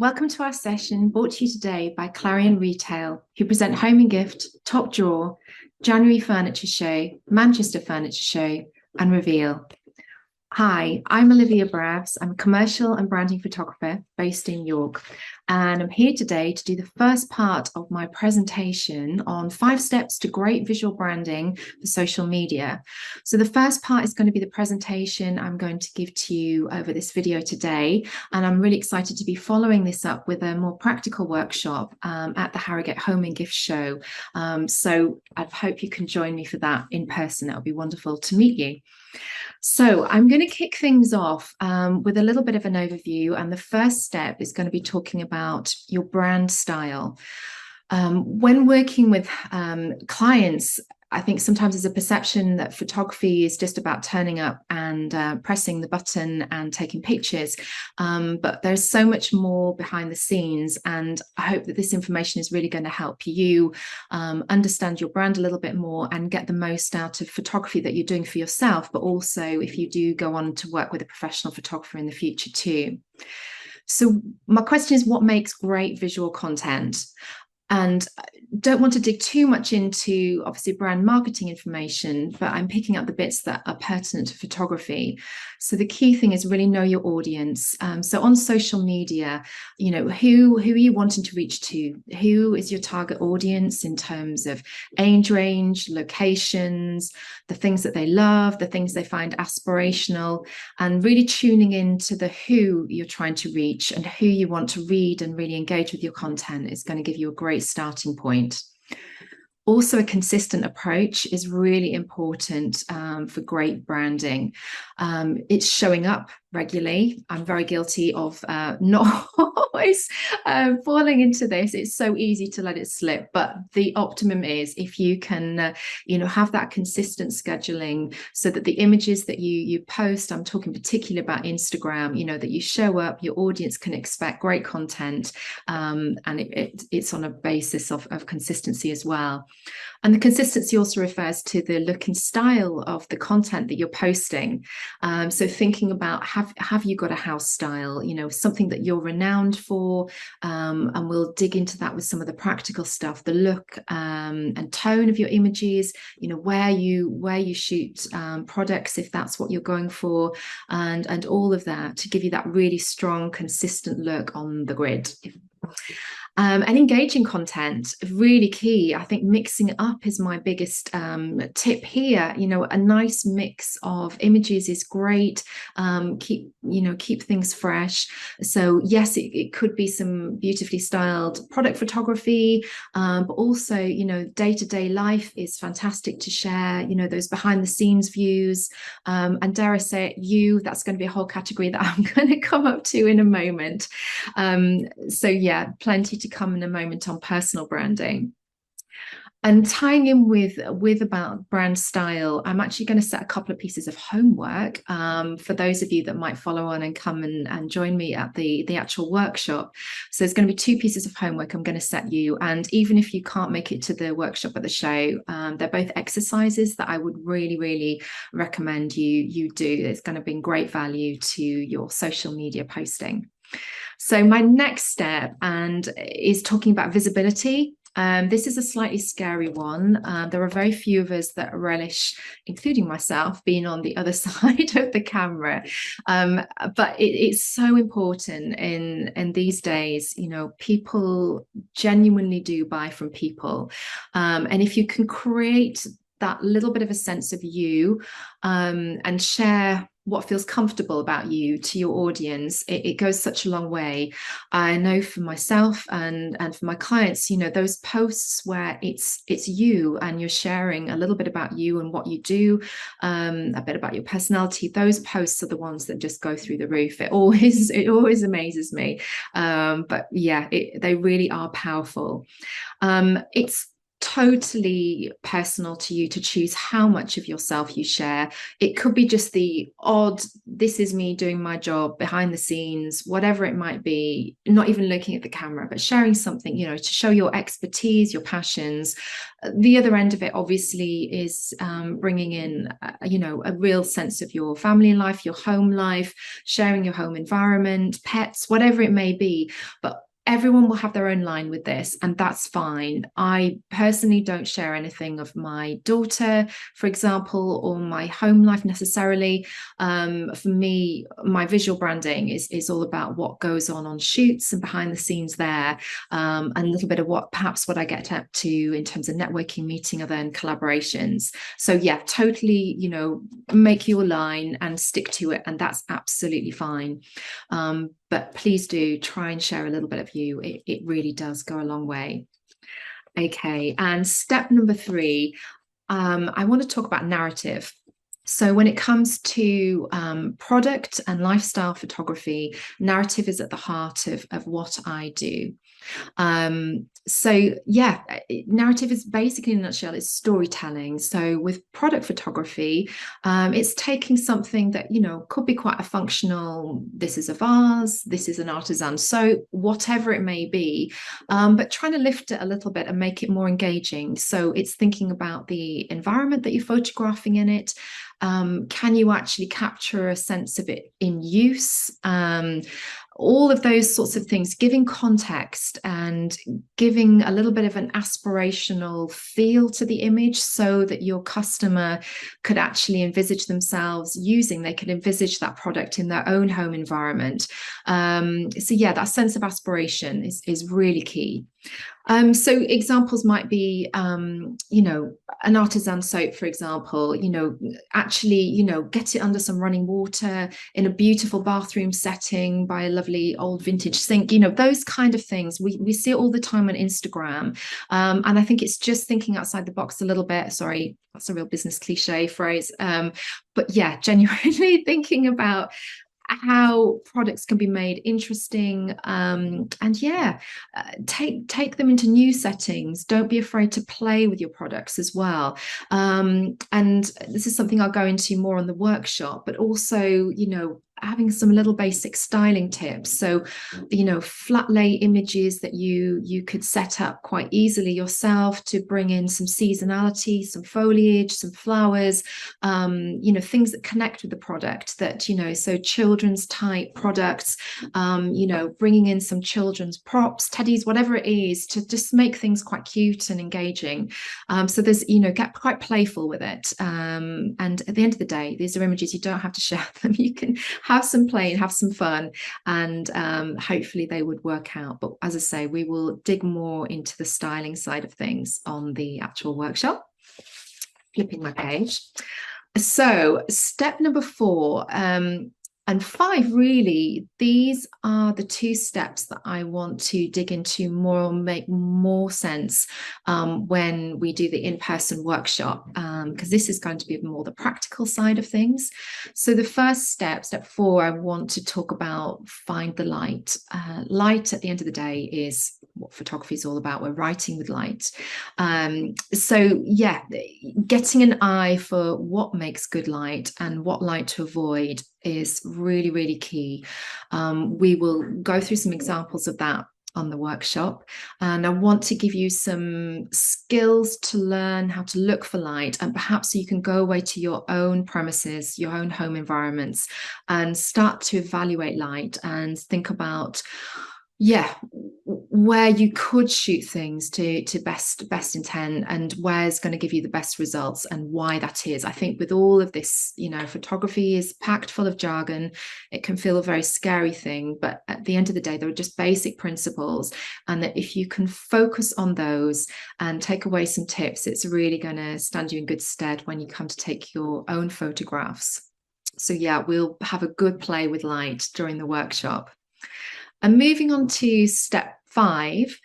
Welcome to our session brought to you today by Clarion Retail, who present Home and Gift, Top Drawer, January Furniture Show, Manchester Furniture Show, and Reveal. Hi, I'm Olivia Bravs. I'm a commercial and branding photographer based in York, and I'm here today to do the first part of my presentation on 5 steps to great visual branding for social media. So the first part is going to be the presentation I'm going to give to you over this video today, and I'm really excited to be following this up with a more practical workshop at the Harrogate Home and Gift Show. So I hope you can join me for that in person. That would be wonderful to meet you. So I'm going to kick things off with a little bit of an overview, and the first step is going to be talking about your brand style. When working with clients, I think sometimes there's a perception that photography is just about turning up and pressing the button and taking pictures. But there's so much more behind the scenes. And I hope that this information is really going to help you understand your brand a little bit more and get the most out of photography that you're doing for yourself, but also if you do go on to work with a professional photographer in the future too. So my question is, what makes great visual content? And don't want to dig too much into obviously brand marketing information, but I'm picking up the bits that are pertinent to photography. So the key thing is really know your audience. So on social media, you know, who are you wanting to reach to? Who is your target audience in terms of age range, locations, the things that they love, the things they find aspirational, and really tuning into the who you're trying to reach and who you want to read and really engage with your content is going to give you a great starting point. Also, a consistent approach is really important for great branding. It's showing up regularly. I'm very guilty of not always falling into this. It's so easy to let it slip, but the optimum is if you can, have that consistent scheduling so that the images that you post, I'm talking particularly about Instagram, that you show up, your audience can expect great content, and it's on a basis of consistency as well. And the consistency also refers to the look and style of the content that you're posting. So thinking about, have you got a house style, something that you're renowned for, and we'll dig into that with some of the practical stuff, the look and tone of your images, where you shoot products, if that's what you're going for, and all of that to give you that really strong, consistent look on the grid. And engaging content, really key. I think mixing it up is my biggest tip here. A nice mix of images is great. Keep things fresh. So yes, it could be some beautifully styled product photography, but also, day-to-day life is fantastic to share. Those behind the scenes views, and dare I say it, that's going to be a whole category that I'm going to come up to in a moment. So yeah, plenty to come in a moment on personal branding. And tying in with about brand style, I'm actually going to set a couple of pieces of homework for those of you that might follow on and come and join me at the actual workshop. So there's going to be 2 pieces of homework I'm going to set you. And even if you can't make it to the workshop at the show, they're both exercises that I would really, really recommend you do. It's going to bring great value to your social media posting. So my next step is talking about visibility. This is a slightly scary one. There are very few of us that relish, including myself, being on the other side of the camera. But it's so important in these days. People genuinely do buy from people. And if you can create that little bit of a sense of you and share what feels comfortable about you to your audience, it goes such a long way. I know for myself and for my clients, those posts where it's you and you're sharing a little bit about you and what you do, a bit about your personality, those posts are the ones that just go through the roof. It always amazes me. But yeah, they really are powerful. It's totally personal to you to choose how much of yourself you share. It could be just the odd, this is me doing my job behind the scenes, whatever it might be, not even looking at the camera, but sharing something, you know, to show your expertise, your passions. The other end of it, obviously, is bringing in, you know, a real sense of your family life, your home life, sharing your home environment, pets, whatever it may be. But everyone will have their own line with this, and that's fine. I personally don't share anything of my daughter, for example, or my home life necessarily. For me, my visual branding is all about what goes on shoots and behind the scenes there, and a little bit of what I get up to in terms of networking, meeting other and collaborations. So yeah, totally, you know, make your line and stick to it, and that's absolutely fine. But please do try and share a little bit of you. It really does go a long way. Okay, and step number 3, I want to talk about narrative. So when it comes to product and lifestyle photography, narrative is at the heart of what I do. So yeah, narrative is basically, in a nutshell, is storytelling. So with product photography, it's taking something that, you know, could be quite a functional, this is a vase, this is an artisan soap, whatever it may be, but trying to lift it a little bit and make it more engaging. So it's thinking about the environment that you're photographing in it. Can you actually capture a sense of it in use? All of those sorts of things, giving context and giving a little bit of an aspirational feel to the image so that your customer could actually envisage themselves using, they could envisage that product in their own home environment. So yeah, that sense of aspiration is really key. So examples might be, you know, an artisan soap, for example, you know, actually, you know, get it under some running water in a beautiful bathroom setting by a lovely old vintage sink, you know, those kind of things. We see it all the time on Instagram. And I think it's just thinking outside the box a little bit. Sorry, that's a real business cliche phrase. But yeah, genuinely thinking about how products can be made interesting, and yeah, take them into new settings. Don't be afraid to play with your products as well. And this is something I'll go into more on the workshop, but also, you know, having some little basic styling tips. So, you know, flat lay images that you could set up quite easily yourself to bring in some seasonality, some foliage, some flowers, you know, things that connect with the product, that, you know, so children's type products, you know, bringing in some children's props, teddies, whatever it is, to just make things quite cute and engaging. So there's, you know, get quite playful with it. And at the end of the day, these are images, you don't have to share them. You can have some play and have some fun, and hopefully they would work out. But as I say, we will dig more into the styling side of things on the actual workshop. Flipping my page. So step number 4, and 5, really, these are the 2 steps that I want to dig into more, make more sense when we do the in-person workshop, because this is going to be more the practical side of things. So the first step, step 4, I want to talk about find the light. Light, at the end of the day, is what photography is all about. We're writing with light. So yeah, getting an eye for what makes good light and what light to avoid is really, really key. We will go through some examples of that on the workshop, and I want to give you some skills to learn how to look for light, and perhaps you can go away to your own premises, your own home environments, and start to evaluate light and think about, yeah, where you could shoot things to best intent, and where's going to give you the best results and why that is. I think with all of this, you know, photography is packed full of jargon. It can feel a very scary thing, but at the end of the day, there are just basic principles, and that if you can focus on those and take away some tips, it's really going to stand you in good stead when you come to take your own photographs. So yeah, we'll have a good play with light during the workshop. And moving on to step 5,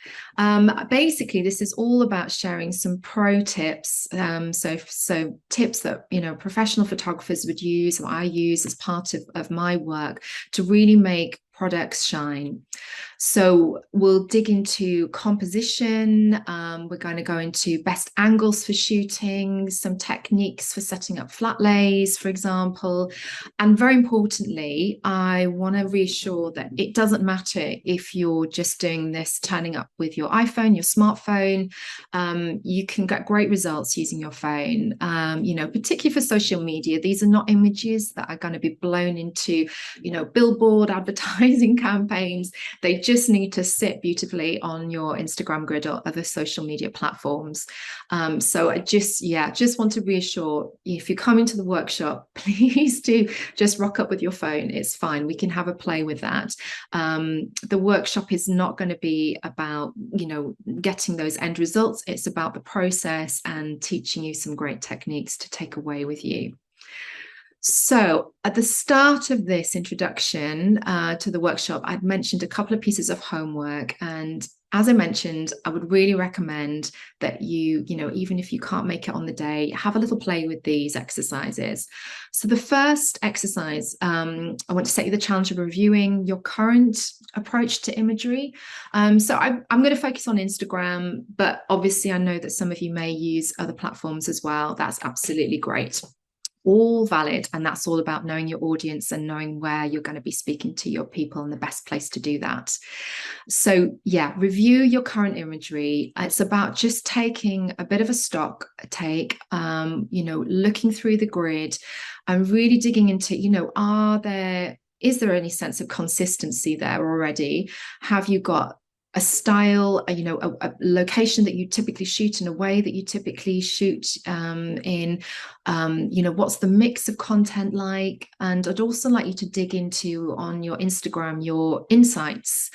basically this is all about sharing some pro tips. So tips that, you know, professional photographers would use, or I use as part of my work, to really make products shine. So we'll dig into composition. We're going to go into best angles for shooting, some techniques for setting up flat lays, for example. And very importantly, I want to reassure that it doesn't matter if you're just doing this, turning up with your iPhone, your smartphone. You can get great results using your phone, particularly for social media. These are not images that are going to be blown into, billboard advertising campaigns. They just need to sit beautifully on your Instagram grid or other social media platforms. So I just want to reassure, if you come into the workshop, please do just rock up with your phone. It's fine. We can have a play with that. The workshop is not going to be about, getting those end results. It's about the process and teaching you some great techniques to take away with you. So at the start of this introduction to the workshop, I'd mentioned a couple of pieces of homework. And as I mentioned, I would really recommend that you, even if you can't make it on the day, have a little play with these exercises. So the first exercise, I want to set you the challenge of reviewing your current approach to imagery. So I'm going to focus on Instagram, but obviously I know that some of you may use other platforms as well. That's absolutely great. All valid, and that's all about knowing your audience and knowing where you're going to be speaking to your people and the best place to do that. So review your current imagery. It's about just taking a bit of a stock take, looking through the grid and really digging into, is there any sense of consistency there already? Have you got a style, a location that you typically shoot in, a way that you typically shoot in, what's the mix of content like? And I'd also like you to dig into, on your Instagram, your insights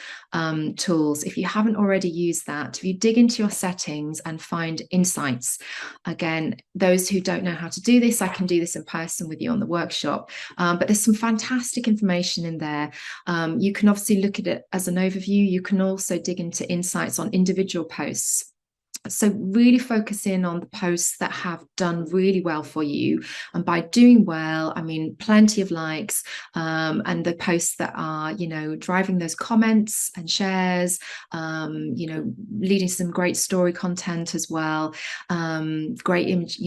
tools. If you haven't already used that, if you dig into your settings and find insights, again, those who don't know how to do this, I can do this in person with you on the workshop, but there's some fantastic information in there. You can obviously look at it as an overview. You can also dig into insights on individual posts. So really focus in on the posts that have done really well for you. And by doing well, I mean plenty of likes, and the posts that are, driving those comments and shares, leading to some great story content as well. Great image,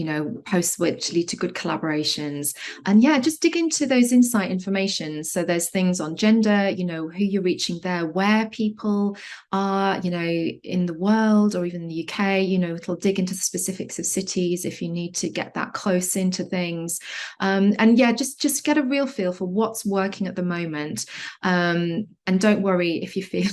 posts which lead to good collaborations. And just dig into those insight information. So there's things on gender, who you're reaching there, where people are, in the world or even in the UK. It'll dig into the specifics of cities if you need to get that close into things. Just get a real feel for what's working at the moment. And don't worry if you feel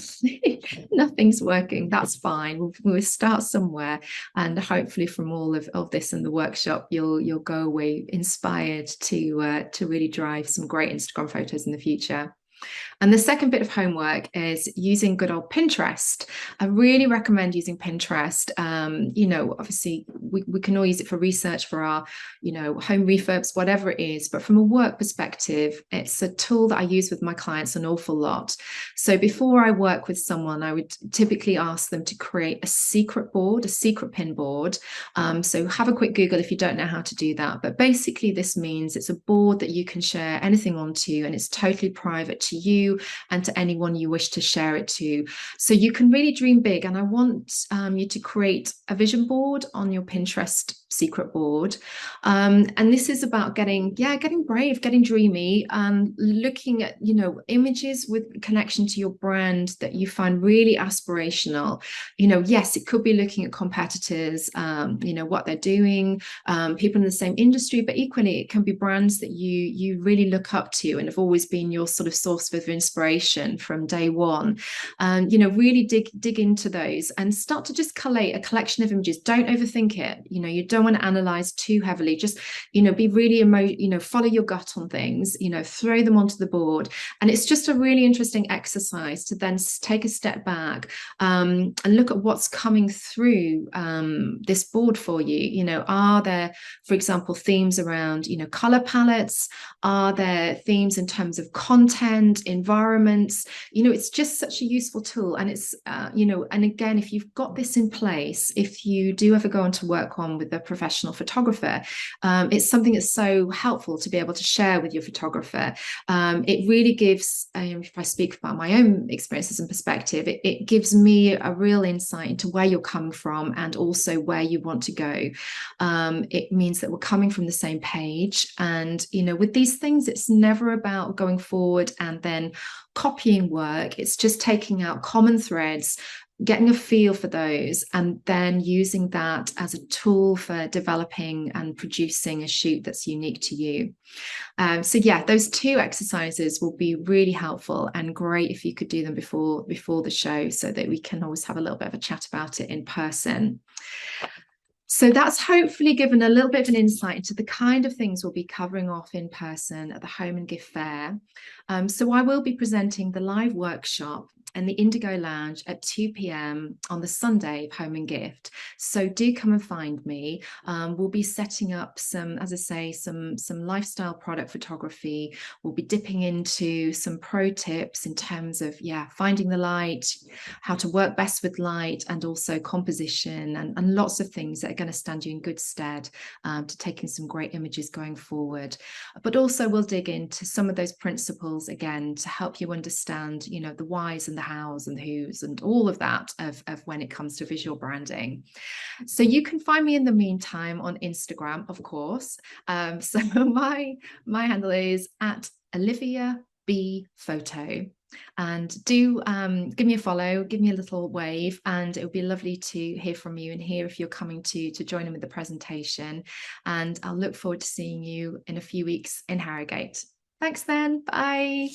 nothing's working, that's fine. We'll start somewhere. And hopefully from all of this in the workshop, you'll go away inspired to really drive some great Instagram photos in the future. And the second bit of homework is using good old Pinterest. I really recommend using Pinterest. Obviously we can all use it for research, for our, home refurbs, whatever it is. But from a work perspective, it's a tool that I use with my clients an awful lot. So before I work with someone, I would typically ask them to create a secret board, a secret pin board. So have a quick Google if you don't know how to do that. But basically this means it's a board that you can share anything onto, and it's totally private to you and to anyone you wish to share it to. So you can really dream big. And I want you to create a vision board on your Pinterest secret board. And this is about getting brave, getting dreamy, and looking at, images with connection to your brand that you find really aspirational. Yes, it could be looking at competitors, what they're doing, people in the same industry, but equally it can be brands that you really look up to and have always been your sort of source of inspiration from day one. Really dig into those and start to just collate a collection of images. Don't overthink it. You don't want to analyze too heavily. Just, be really follow your gut on things, throw them onto the board. And it's just a really interesting exercise to then take a step back and look at what's coming through this board for you. Are there, for example, themes around, color palettes? Are there themes in terms of content? content, environments. It's just such a useful tool. And it's, and again, if you've got this in place, if you do ever go on to work on with a professional photographer, it's something that's so helpful to be able to share with your photographer. It really gives, if I speak about my own experiences and perspective, it gives me a real insight into where you're coming from and also where you want to go. It means that we're coming from the same page. And, with these things, it's never about going forward and then copying work. It's just taking out common threads, getting a feel for those, and then using that as a tool for developing and producing a shoot that's unique to you. So yeah, those 2 exercises will be really helpful and great if you could do them before the show, so that we can always have a little bit of a chat about it in person. So that's hopefully given a little bit of an insight into the kind of things we'll be covering off in person at the Home and Gift Fair. So I will be presenting the live workshop in the Indigo Lounge at 2 p.m. on the Sunday of Home and Gift. So do come and find me. We'll be setting up some, as I say, some lifestyle product photography. We'll be dipping into some pro tips in terms of, finding the light, how to work best with light, and also composition, and lots of things that are going to stand you in good stead to taking some great images going forward. But also we'll dig into some of those principles again to help you understand, the whys and the hows and the whos and all of that of when it comes to visual branding. So you can find me in the meantime on Instagram, of course. So my handle is at Olivia B Photo. And do give me a follow, give me a little wave, and it would be lovely to hear from you and hear if you're coming to join in with the presentation. And I'll look forward to seeing you in a few weeks in Harrogate. Thanks then. Bye.